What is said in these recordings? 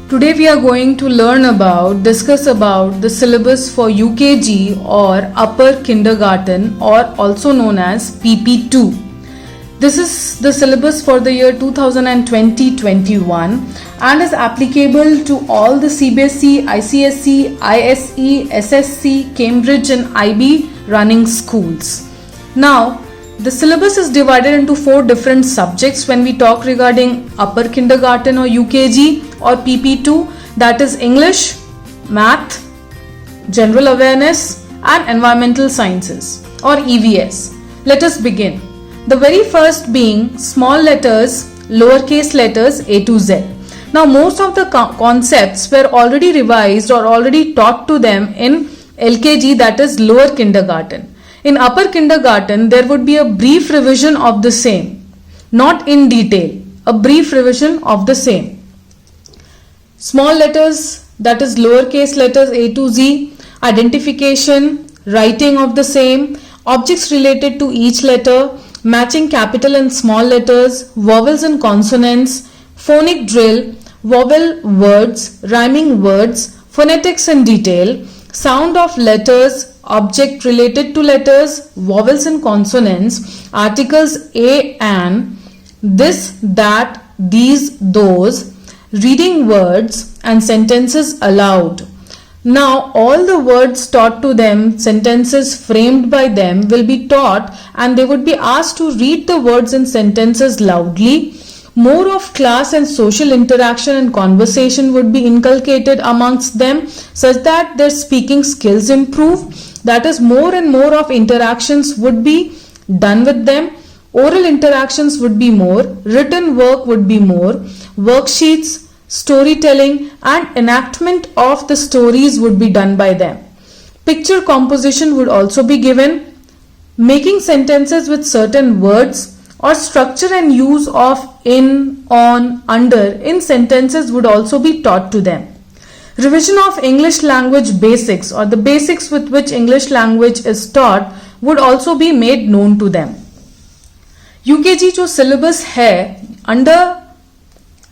Today we are going to discuss about the syllabus for UKG or Upper Kindergarten or also known as PP2. This is the syllabus for the year 2020-21 and is applicable to all the CBSE, ICSE, ISE, SSC, Cambridge and IB running schools. Now, the syllabus is divided into 4 different subjects when we talk regarding upper kindergarten or UKG or PP2, that is English, Math, General Awareness and Environmental Sciences or EVS. Let us begin. The very first being small letters, lowercase letters A to Z. Now most of the concepts were already revised or already taught to them in LKG, that is lower kindergarten. In upper kindergarten, there would be a brief revision of the same, not in detail, a brief revision of the same. Small letters, that is lowercase letters A to Z, identification, writing of the same, objects related to each letter, matching capital and small letters, vowels and consonants, phonic drill, vowel words, rhyming words, phonetics in detail, sound of letters, object related to letters, vowels and consonants, articles a, an, this, that, these, those, reading words and sentences aloud. Now all the words taught to them, sentences framed by them will be taught and they would be asked to read the words and sentences loudly. More of class and social interaction and conversation would be inculcated amongst them such that their speaking skills improve. That is, more and more of interactions would be done with them. Oral interactions would be more, written work would be more, worksheets, storytelling and enactment of the stories would be done by them. Picture composition would also be given. Making sentences with certain words or structure and use of in, on, under in sentences would also be taught to them. Revision of English language basics or the basics with which English language is taught would also be made known to them. UKG जो syllabus है, under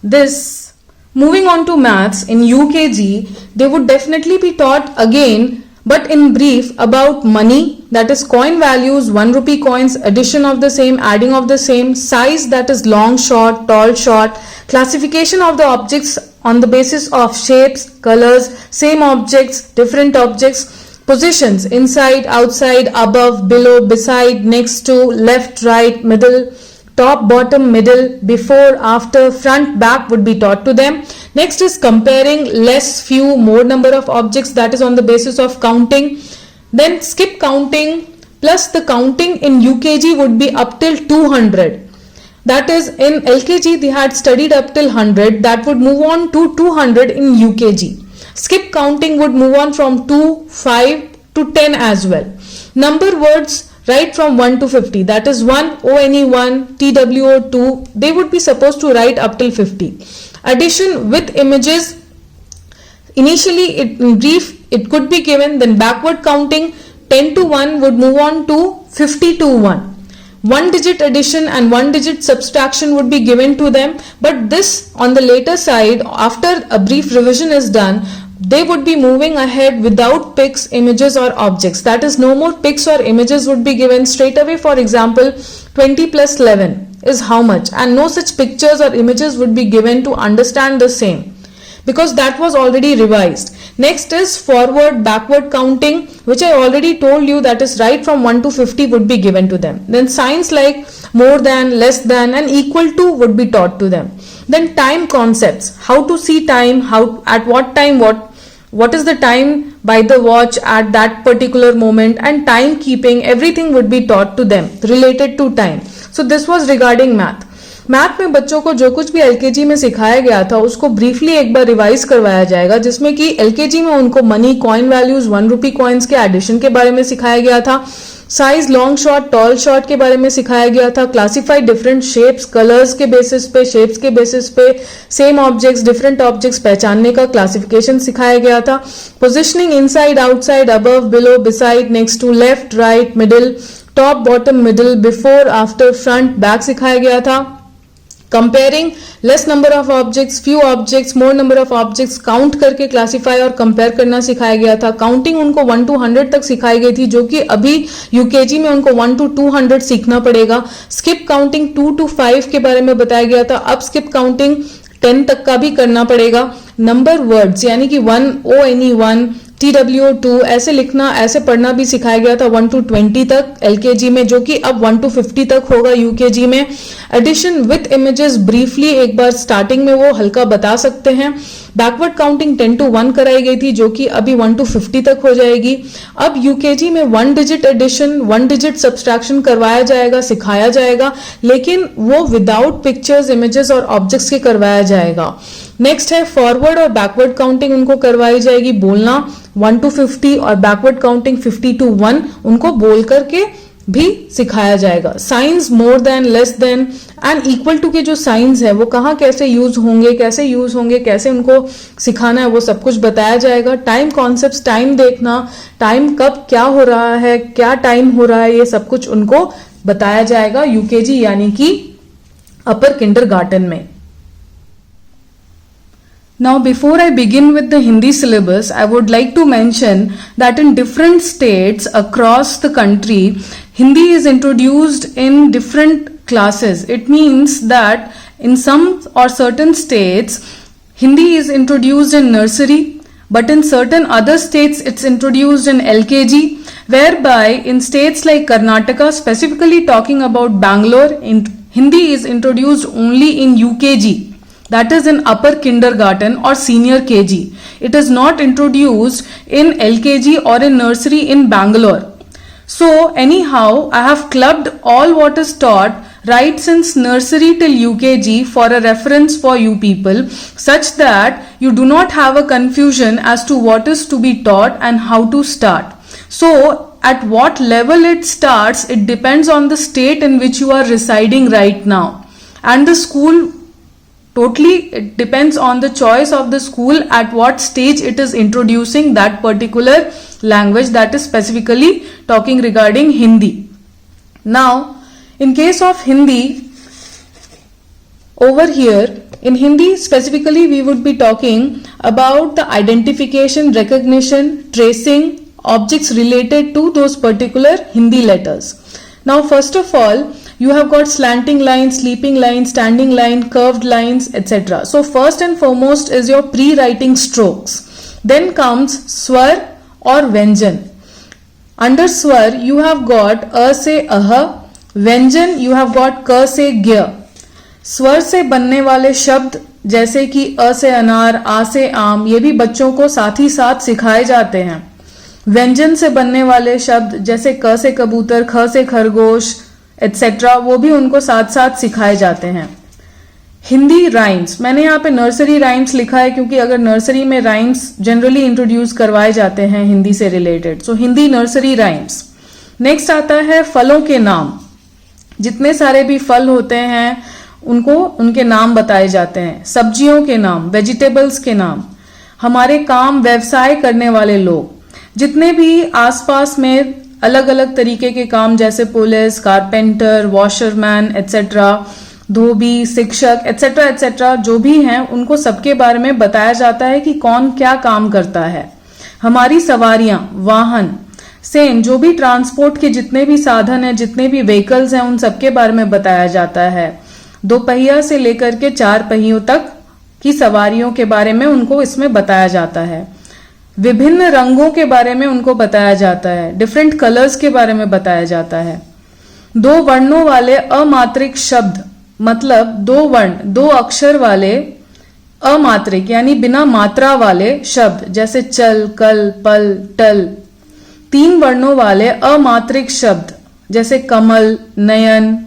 this, moving on to maths in UKG, they would definitely be taught again but in brief about money, that is coin values, 1 rupee coins, addition of the same, adding of the same, size, that is long, short, tall, short, classification of the objects on the basis of shapes, colors, same objects, different objects, positions, inside, outside, above, below, beside, next to, left, right, middle, top, bottom, middle, before, after, front, back would be taught to them. Next is comparing less, few, more number of objects, that is on the basis of counting. Then skip counting plus the counting in UKG would be up till 200. That is, in LKG they had studied up till 100, that would move on to 200 in UKG. Skip counting would move on from 2, 5 to 10 as well. Number words right from 1 to 50, that is 1, ONE1, TWO2, they would be supposed to write up till 50. Addition with images, initially in brief it could be given, then backward counting 10 to 1 would move on to 50 to 1. 1 digit addition and 1 digit subtraction would be given to them, but this on the later side, after a brief revision is done, they would be moving ahead without pics, images or objects. That is, no more pics or images would be given straight away. For example, 20 plus 11 is how much, and no such pictures or images would be given to understand the same, because that was already revised. Next is forward, backward counting, which I already told you, that is right from 1 to 50 would be given to them. Then signs like more than, less than and equal to would be taught to them. Then time concepts, how to see time, how, at what time, what is the time by the watch at that particular moment, and timekeeping, everything would be taught to them related to time. So this was regarding math. Math में बच्चों को जो कुछ भी LKG में सिखाया गया था उसको ब्रीफली एक बार रिवाइज करवाया जाएगा, जिसमें कि एलकेजी में उनको money, coin values, 1 rupee coins के एडिशन के बारे में सिखाया गया था, size, long short, tall short के बारे में सिखाया गया था, क्लासिफाई डिफरेंट शेप्स, कलर्स के बेसिस पे, शेप्स के बेसिस पे, सेम ऑब्जेक्ट्स, डिफरेंट ऑब्जेक्ट्स पहचानने का क्लासिफिकेशन सिखाया गया था, positioning inside, outside, above, below, beside, next to, left, right, middle, top, bottom, middle, before, after, front, back सिखाया गया था. Comparing less number of objects, few objects, more number of objects, count करके classify और compare करना सिखाया गया था। Counting उनको 1 to 100 तक सिखाई गई थी, जो कि अभी यूकेजी में उनको 1 to 200 सीखना पड़ेगा। स्किप काउंटिंग 2 to 5 के बारे में बताया गया था, अब स्किप काउंटिंग 10 तक का भी करना पड़ेगा। नंबर वर्ड्स यानी कि 1 ONE1 TWO2 ऐसे लिखना, ऐसे पढ़ना भी सिखाया गया था 1 to 20 तक एलकेजी में, जो कि अब 1 to 50 तक होगा यूकेजी में। एडिशन विथ इमेजेस ब्रीफली एक बार स्टार्टिंग में वो हल्का बता सकते हैं। बैकवर्ड काउंटिंग 10 to 1 कराई गई थी, जो कि अभी 1 to 50 तक हो जाएगी। अब यूकेजी में 1 digit एडिशन, 1 digit सब्सट्रैक्शन करवाया जाएगा, सिखाया जाएगा, लेकिन वो विदाउट पिक्चर्स, इमेजेस और ऑब्जेक्ट्स के करवाया जाएगा। नेक्स्ट है फॉरवर्ड और बैकवर्ड काउंटिंग उनको करवाई जाएगी, बोलना 1 to 50 और बैकवर्ड काउंटिंग 50 to 1 उनको बोल करके भी सिखाया जाएगा। Science more than, less than and equal to के जो साइंस है वो कहाँ कैसे यूज होंगे, कैसे उनको सिखाना है, वो सब कुछ बताया जाएगा। टाइम कॉन्सेप्ट्स, टाइम देखना, टाइम कब क्या हो रहा है, क्या टाइम हो रहा है, ये सब कुछ उनको बताया जाएगा यूकेजी यानी कि अपर किंडरगार्टन में। Now before I begin with the Hindi syllabus, I would like to mention that in different states across the country, Hindi is introduced in different classes. It means that in some or certain states, Hindi is introduced in nursery, but in certain other states it's introduced in LKG, whereby in states like Karnataka, specifically talking about Bangalore, Hindi is introduced only in UKG. That is in upper kindergarten or senior KG. It is not introduced in LKG or in nursery in Bangalore. So anyhow, I have clubbed all what is taught right since nursery till UKG for a reference for you people, such that you do not have a confusion as to what is to be taught and how to start. So at what level it starts, it depends on the state in which you are residing right now, and the school. Totally, it depends on the choice of the school at what stage it is introducing that particular language that is specifically talking regarding Hindi. Now, in case of Hindi, over here, in Hindi specifically we would be talking about the identification, recognition, tracing objects related to those particular Hindi letters. Now, first of all, you have got slanting line, sleeping line, standing line, curved lines, etc. So first and foremost is your pre-writing strokes. Then comes swar or vyanjan. Under swar you have got a se aha, vyanjan you have got ka se gya. स्वर से बनने वाले शब्द जैसे कि अ से अनार, आ से आम, ये भी बच्चों को साथ ही साथ सिखाए जाते हैं। व्यंजन से बनने वाले शब्द जैसे क से कबूतर, ख से खरगोश एटसेट्रा, वो भी उनको साथ साथ सिखाए जाते हैं। हिंदी राइम्स, मैंने यहाँ पे नर्सरी राइम्स लिखा है क्योंकि अगर नर्सरी में राइम्स जनरली इंट्रोड्यूस करवाए जाते हैं हिंदी से रिलेटेड, सो हिंदी नर्सरी राइम्स। नेक्स्ट आता है फलों के नाम। जितने सारे भी फल होते हैं उनको उनके नाम बताए जाते हैं। सब्जियों के नाम, वेजिटेबल्स के नाम। हमारे काम व्यवसाय करने वाले लोग, जितने भी आसपास में अलग अलग तरीके के काम जैसे पुलिस, कारपेंटर, वॉशरमैन एटसेट्रा, धोबी, शिक्षक एटसेट्रा एटसेट्रा, जो भी हैं उनको सबके बारे में बताया जाता है कि कौन क्या काम करता है। हमारी सवारियां, वाहन, सेम जो भी ट्रांसपोर्ट के जितने भी साधन हैं, जितने भी व्हीकल्स हैं, उन सबके बारे में बताया जाता है। दो पहिया से लेकर के 4 पहियों तक की सवारियों के बारे में उनको इसमें बताया जाता है। विभिन्न रंगों के बारे में उनको बताया जाता है। डिफरेंट कलर्स के बारे में बताया जाता है। 2 वर्णों वाले अमात्रिक शब्द, मतलब 2 वर्ण 2 अक्षर वाले अमात्रिक यानी बिना मात्रा वाले शब्द जैसे चल, कल, पल, टल। 3 वर्णों वाले अमात्रिक शब्द जैसे कमल, नयन।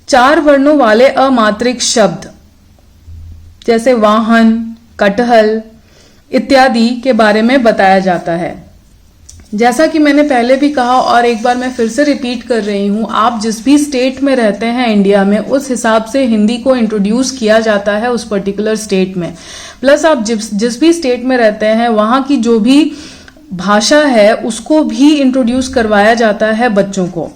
4 वर्णों वाले अमात्रिक शब्द जैसे वाहन, कटहल इत्यादि के बारे में बताया जाता है। जैसा कि मैंने पहले भी कहा और एक बार मैं फिर से रिपीट कर रही हूं, आप जिस भी स्टेट में रहते हैं इंडिया में, उस हिसाब से हिंदी को इंट्रोड्यूस किया जाता है उस पर्टिकुलर स्टेट में। प्लस आप जिस भी स्टेट में रहते हैं वहां की जो भी भाषा है उसको भी इंट्रोड्यूस करवाया जाता है बच्चों को।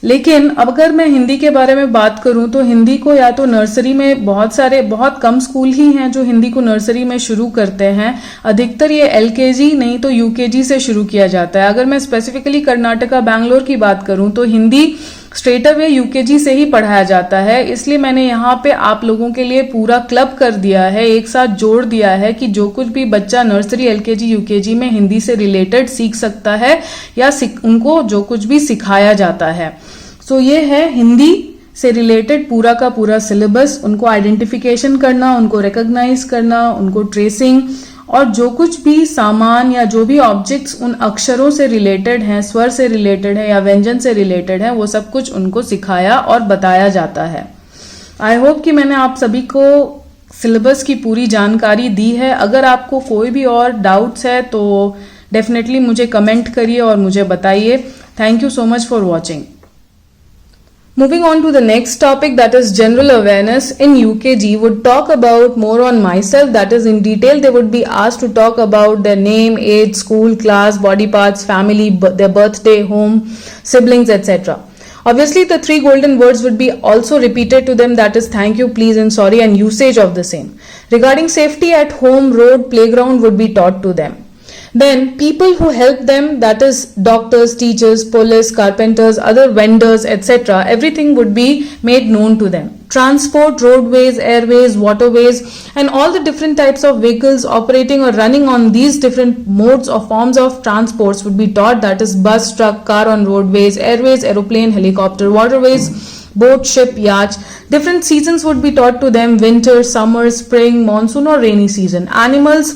लेकिन अगर मैं हिंदी के बारे में बात करूं तो हिंदी को या तो नर्सरी में बहुत कम स्कूल ही हैं जो हिंदी को नर्सरी में शुरू करते हैं। अधिकतर ये एलकेजी नहीं तो यूकेजी से शुरू किया जाता है। अगर मैं स्पेसिफिकली कर्नाटका बैंगलोर की बात करूं तो हिंदी स्ट्रेट अवे यूकेजी से ही पढ़ाया जाता है। इसलिए मैंने यहाँ पे आप लोगों के लिए पूरा क्लब कर दिया है, एक साथ जोड़ दिया है कि जो कुछ भी बच्चा नर्सरी एलकेजी यूकेजी में हिंदी से रिलेटेड सीख सकता है या उनको जो कुछ भी सिखाया जाता है। सो ये है हिंदी से रिलेटेड पूरा का पूरा सिलेबस। उनको आइडेंटिफिकेशन करना, उनको रिकॉग्नाइज करना, उनको ट्रेसिंग और जो कुछ भी सामान या जो भी ऑब्जेक्ट्स उन अक्षरों से रिलेटेड हैं, स्वर से रिलेटेड है या व्यंजन से रिलेटेड है, वो सब कुछ उनको सिखाया और बताया जाता है। आई होप कि मैंने आप सभी को सिलेबस की पूरी जानकारी दी है। अगर आपको कोई भी और डाउट्स है तो डेफिनेटली मुझे कमेंट करिए और मुझे बताइए। Thank you so much for watching. Moving on to the next topic, that is general awareness in UKG, would talk about more on myself, that is in detail they would be asked to talk about their name, age, school, class, body parts, family, their birthday, home, siblings, etc. Obviously the 3 golden words would be also repeated to them, that is thank you, please and sorry, and usage of the same. Regarding safety at home, road, playground would be taught to them. Then people who help them, that is doctors, teachers, police, carpenters, other vendors, etc. everything would be made known to them. Transport, roadways, airways, waterways and all the different types of vehicles operating or running on these different modes or forms of transports would be taught, that is bus, truck, car on roadways, airways, aeroplane, helicopter, waterways, boat, ship, yacht. Different seasons would be taught to them: winter, summer, spring, monsoon or rainy season. Animals,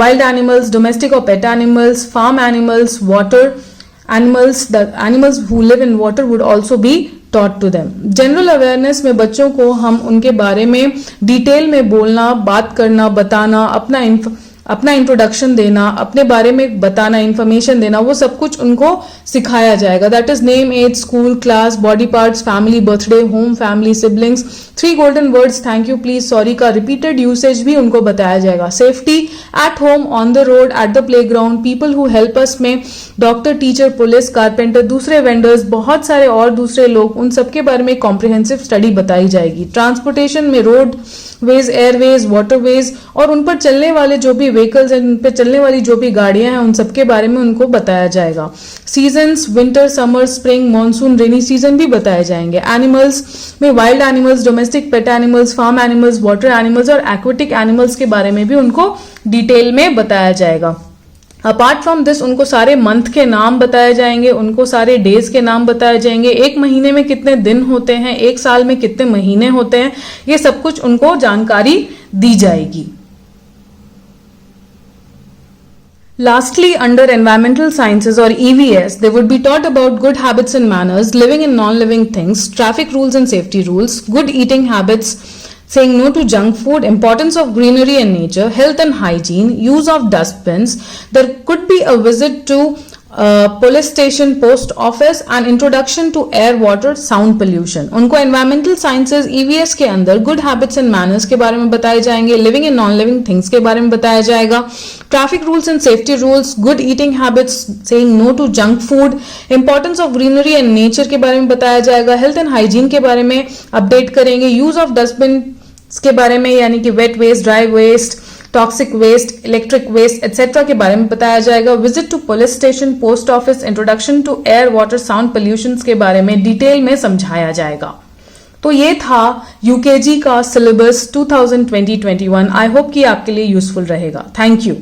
wild animals, domestic or pet animals, farm animals, water animals, the animals who live in water would also be taught to them. General awareness में बच्चों को हम उनके बारे में detail में बोलना, बात करना, बताना, अपना इंट्रोडक्शन देना, अपने बारे में बताना, इंफॉर्मेशन देना, वो सब कुछ उनको सिखाया जाएगा। That is name, age, school, class, body parts, family, birthday, home, family, siblings, 3 golden words thank you, please, sorry का रिपीटेड यूसेज भी उनको बताया जाएगा। Safety at home, on the road, at the play ground, people who help us में doctor, teacher, police, carpenter, दूसरे vendors, बहुत सारे और दूसरे लोग, उन सबके बारे में कॉम्प्रिहेंसिव स्टडी बताई जाएगी। ट्रांसपोर्टेशन में रोड वेज, एयरवेज, वाटरवेज और उन पर चलने वाले जो भी व्हीकल्स हैं, उन पर चलने वाली जो भी गाड़ियां हैं, उन सबके बारे में उनको बताया जाएगा। Seasons, winter, summer, spring, monsoon, rainy season भी बताए जाएंगे। एनिमल्स में wild animals, domestic pet animals, farm animals, water animals और एक्वेटिक एनिमल्स के बारे में भी उनको डिटेल में बताया जाएगा। अपार्ट फ्रॉम दिस उनको सारे मंथ के नाम बताए जाएंगे, उनको सारे डेज के नाम बताए जाएंगे, एक महीने में कितने दिन होते हैं, एक साल में कितने महीने होते हैं, ये सब कुछ उनको जानकारी दी जाएगी। Lastly, under environmental sciences or EVS, they would be taught about good habits and manners, living in non-living things, traffic rules and safety rules, good eating habits, saying no to junk food, importance of greenery and nature, health and hygiene, use of dustbins. There could be a visit to police station, post office and introduction to air, water, sound pollution. उनको environmental sciences EVS के अंदर good habits and manners के बारे में बताए जाएंगे, living in non living things के बारे में बताया जाएगा, traffic rules and safety rules, good eating habits, saying no to junk food, importance of greenery and nature के बारे में बताया जाएगा, हेल्थ एंड हाइजीन के बारे में अपडेट करेंगे, यूज ऑफ डस्टबिन के बारे में यानी कि wet waste, dry waste, toxic waste, electric waste etcetera के बारे में बताया जाएगा, visit to police station, post office, introduction to air, water, sound pollution के बारे में डिटेल में समझाया जाएगा। तो ये था यूकेजी का सिलेबस 2020-21। आई होप कि आपके लिए यूजफुल रहेगा। Thank you.